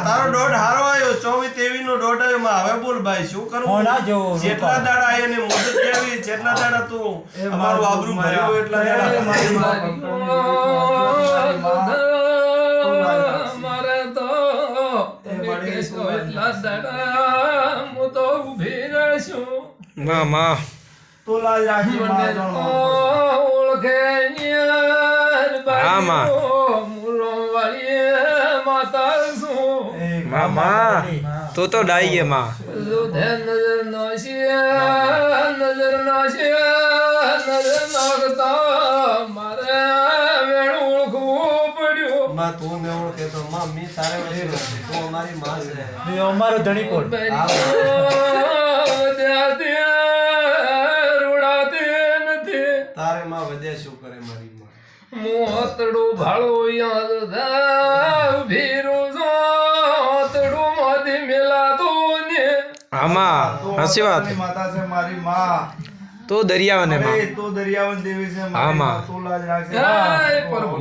તારો દોઢ હારો આવ્યો 24-23 નો દોઢ આવ્યો માં હવે બોલ ભાઈ શું કરવું જેટલા દાડા આયો ને મુદત કેવી જેટલા દાડા તું અમારું આબરૂ ભર્યો એટલા દાડા મારે તો એટલા દાડા હું તો ઊભી રહેશું મામા તો લાજ રાખી ઓળખે આમાં મામા તું તો ડાઈએ માં નજર નાખતા મારે વેણ ઓળખવું પડ્યું માં તું ને ઓળખે તો માં મી તારે વચ્ચે તું અમારી માં છે અમારો ધણી કોણ રૂડાતી નથી તારે માં વધે શું કરે મારી માં મોતડું ભાળો યાદ ભીરું જોતડું માંથી મેલાતું ને આમાં હાસી વાત માતા છે મારી માં તો દરિયાવને માં તો દરિયાવન દેવી છે હા, માં. મારી તું લાજ રાખજે એ પ્રભુ.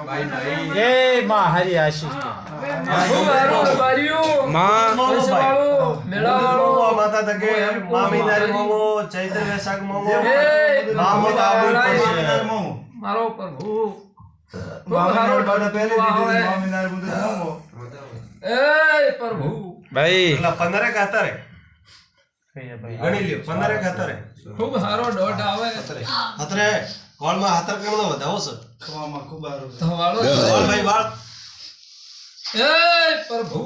ભાઈ ભાઈ એ માં હરી આશીષ માં મેળાવાળો માતા તકે મામી નારી મોમો ચૈત્ર વૈશાખ મોમો એ મામો તાબુ મારો પ્રભુ એ પ્રભુ ભાઈ પેલા 15 ખાતા રે ગણી લ્યો 15 ખાતા રે ખૂબ સારો દોઢ આવે અત્રે વાળમાં હાથર કેમનો વધાવો છે તો વાળો વાળ ભાઈ વાળ એ પ્રભુ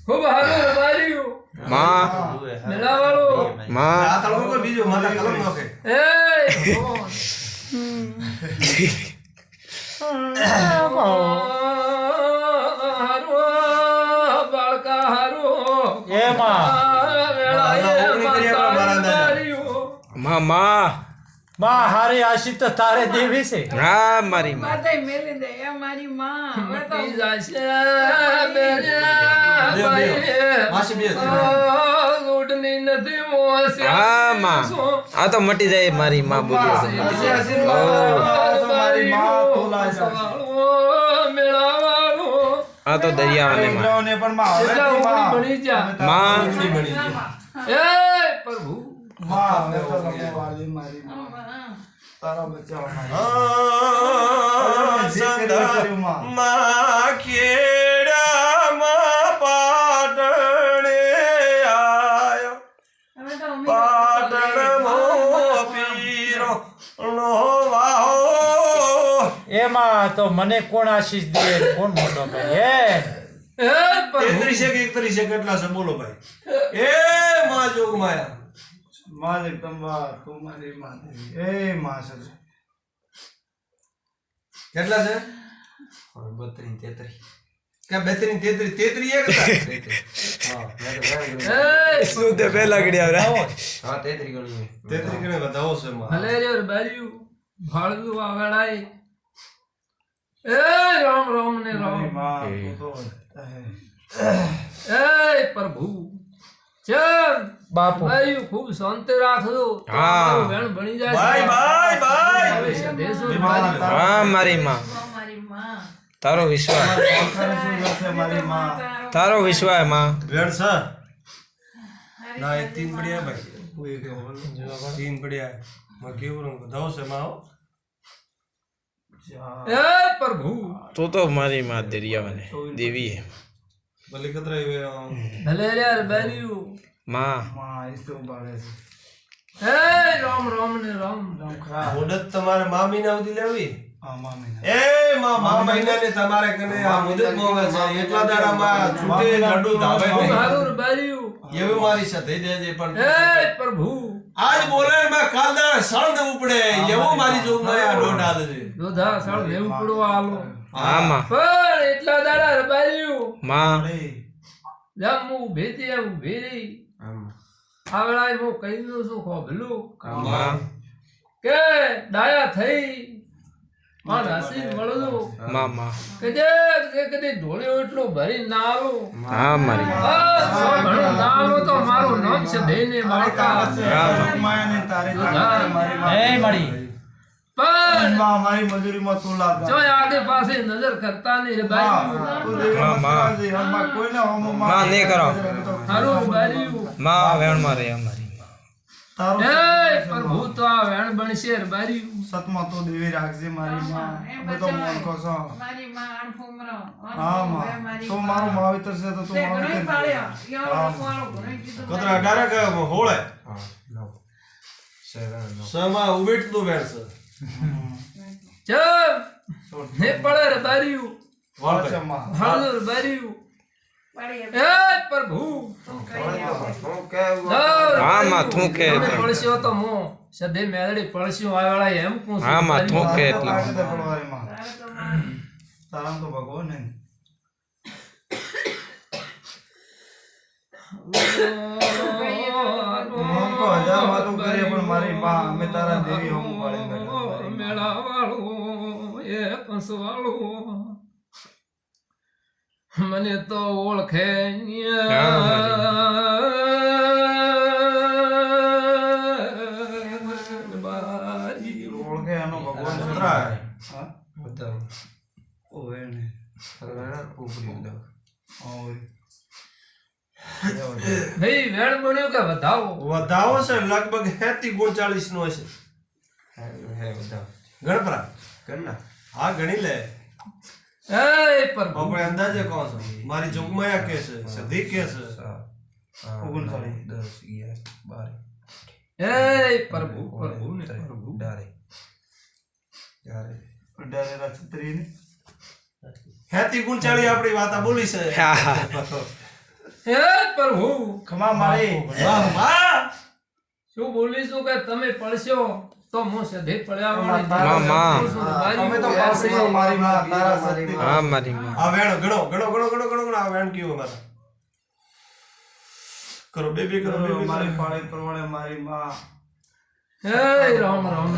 ખૂબ સારું રબાર્યું માં મેળાવાળો માં આ તળો કોઈ બીજો માતા કલમ નો કે એ ભગવાન. હારું બાળકા હારું એ માં મામા માં હારી આશીષ તો તારે દેવી છે હા મારી માં માતાએ મેલી દે એ મારી માં હવે તો માસી બે હા માં આ તો મટી જાય મારી માં બોલ્યો આ તો દરિયાવને માં માં પ્રભુ માં ખેડામાં પાટણે આયો હવે તો અમે પાટણમો પીરો નો વાહો એમાં તો મને કોણ આશીષ દે કોણ મોટો કરે એ પ્રભુ 31 કેટલા છે બોલો ભાઈ એ માં જોગ માયા માલિક તમાર તમારી માં એ માં છે કેટલા છે 32 33 એક શું તે પહેલા ગડ્યા રે 33 ગણે વધાવો છે માં હલેરિયો રે બાર્યું ભાળવું આવેળાય એ રામ રામ ને રામ એ પ્રભુ ચલ બાપુ બાયું ખૂબ શાંતિ રાખજો હા. તમારું વેણ બની જાય બાય બાય બાય હવે સંદેશો મારી હા મારી માં મારી માં તારો વિશ્વાસ તારો વિશ્વાસ માં વેણ સર ના એ 3 પડ્યા ભાઈ 3 પડ્યા માં કેવું રંગ વધાવો છે માં એ પ્રભુ તું તો મારી માં દરિયાવને દેવી હે ભલે કતરા હલેરિયા રે બાર્યું માં એ રામ રામ ને રામ મુદત તમારે મામી ના ઉધી લેવી એ મા મહિનાને તમારે કને આ મુદત મોવે છે એટલા દાડા માં છૂટે લડુ ધાવે ખૂબ નહીં સારું રે બાર્યું એવું મારી સાથે દેજે પણ એ પ્રભુ આજ બોલે માં કાલદાર સળદ ઉપડે એવું મારી જોગ માં આ દોઢ હાલ છે દોધા સાળ લેવું પડવા આલો હા માં પણ એટલા દાડા રે બાર્યું માં જામુ ભેતી ઉભી રહી આવડાય હું કહી દઉં છું ખોભલું માં કે ડાયા થઈ માં હસી મળું માં કે જે કદી ઢોળ્યો એટલું ભરી ના આલું હા મારી માં ઘણું ના આલું તો મારું નામ છે ધઈને માતા એ મળી પણ માં મારી મજૂરીમાં તું લાગા જો આગે પાછે નજર કરતા નહીં રે બારી તું દેવી મસ્તી હમણાં કોઈને હોમો માં નહીં કરો. હારું બારી માં વેણ મારે અમારી માં. તારું એ પ્રભુ તો આ વેણ બનશે રે બારી સતમાં તો દેવી રાખજે મારી માં અમે તો મોનકો છો મારી માં અણફુમરો હા માં તું મારું માવિતર છે તો તું તે ઘણો માવિતર પાડ્યો યો કોણો ઘણો કીધું કતરા ડાયરેક્ટ હોળે સમા ઉબેટનું વેણ છે ચમ ને પડે રે બારી વાળશે માં હારું બારી પાડી એ પ્રભુ હા માં થૂકે તમે પડસ્યો તો મો સદે મેલડી પડસ્યો આવેલા એમ પૂછું હા માં થૂકે એટલે લાગે તે પડવારી માં તારે તો માં તારામ તો ભગવાન ને મોનકો હજાર વાતો કરીએ પણ મારી માં અમે તારા દેવી હોમ પાડી બેઠા મેળા વાળો એ કંસવાળો મને તો ઓળખે બારી ઓળખે એનો ભગવાન કતરા હા ઓવે ને ઓવે ભાઈ વેણ બન્યો કે વધાવો વધાવો છે લગભગ 70 39 નો હશે ગણપરા ગણના હા ગણી લે એ પ્રભુ આપણે અંદાજે કહો છો મારી જોગમાયા કે છે સધી કે છે 39 એ પ્રભુ પ્રભુ ને પ્રભુ અઢારે છત્રી ને 70 39 આપણી વાત આ બોલી છે હા હા એ પ્રભુ ખમા મારી વાહ વાહ શું બોલીશું કે તમે પડશો તો હું સધે પડ્યા વાળી માં માં અમે તો પાસી મારી માં તારા શક્તિ હા મારી માં આ વેણ ગણો ગણો ગણો ગણો ગણો ગણો આ વેણ કયો મારા કરો બે કરો બે મારી પાળી પ્રમાણે મારી માં એ રામ રામ